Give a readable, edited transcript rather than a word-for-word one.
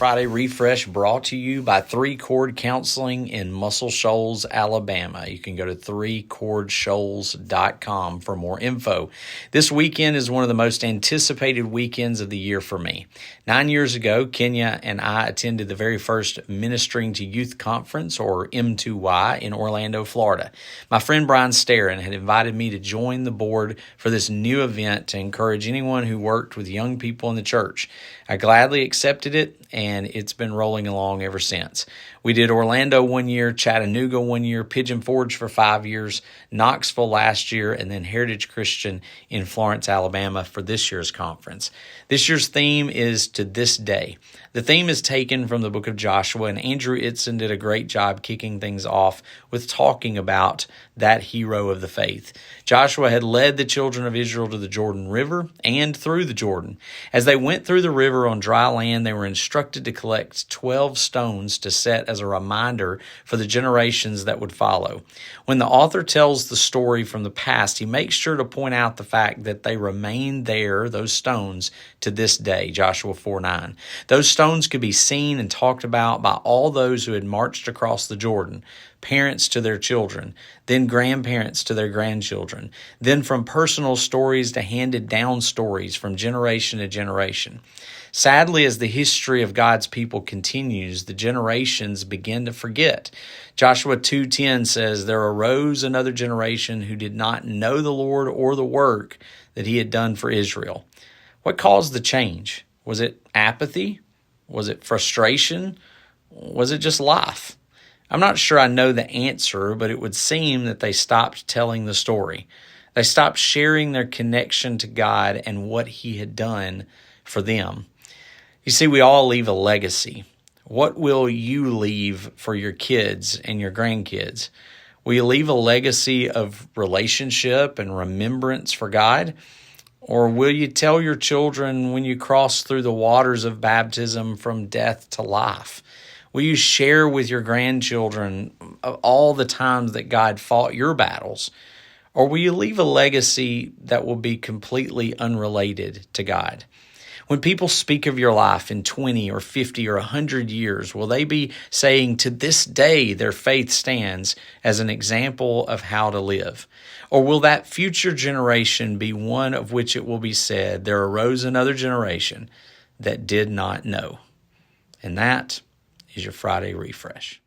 Friday Refresh brought to you by 3 Chord Counseling in Muscle Shoals, Alabama. You can go to 3chordshoals.com for more info. This weekend is one of the most anticipated weekends of the year for me. 9 years ago, Kenya and I attended the very first Ministering to Youth Conference, or M2Y, in Orlando, Florida. My friend Brian Staron had invited me to join the board for this new event to encourage anyone who worked with young people in the church. I gladly accepted it, and it's been rolling along ever since. We did Orlando 1 year, Chattanooga 1 year, Pigeon Forge for 5 years, Knoxville last year, and then Heritage Christian in Florence, Alabama for this year's conference. This year's theme is To This Day. The theme is taken from the book of Joshua, and Andrew Itzen did a great job kicking things off with talking about that hero of the faith. Joshua had led the children of Israel to the Jordan River and through the Jordan. As they went through the river on dry land, they were instructed to collect 12 stones to set as a reminder for the generations that would follow. When the author tells the story from the past, he makes sure to point out the fact that they remain there, those stones, to this day, Joshua 4:9. Those stones could be seen and talked about by all those who had marched across the Jordan, parents to their children, then grandparents to their grandchildren, then from personal stories to handed down stories from generation to generation. Sadly, as the history of God's people continues, the generations begin to forget. Joshua 2:10 says, "There arose another generation who did not know the Lord or the work that he had done for Israel." What caused the change? Was it apathy? Was it frustration? Was it just life? I'm not sure I know the answer, but it would seem that they stopped telling the story. They stopped sharing their connection to God and what he had done for them. You see, we all leave a legacy. What will you leave for your kids and your grandkids? Will you leave a legacy of relationship and remembrance for God? Or will you tell your children when you cross through the waters of baptism from death to life? Will you share with your grandchildren all the times that God fought your battles? Or will you leave a legacy that will be completely unrelated to God? When people speak of your life in 20 or 50 or 100 years, will they be saying to this day their faith stands as an example of how to live? Or will that future generation be one of which it will be said, there arose another generation that did not know? And that is your Friday Refresh.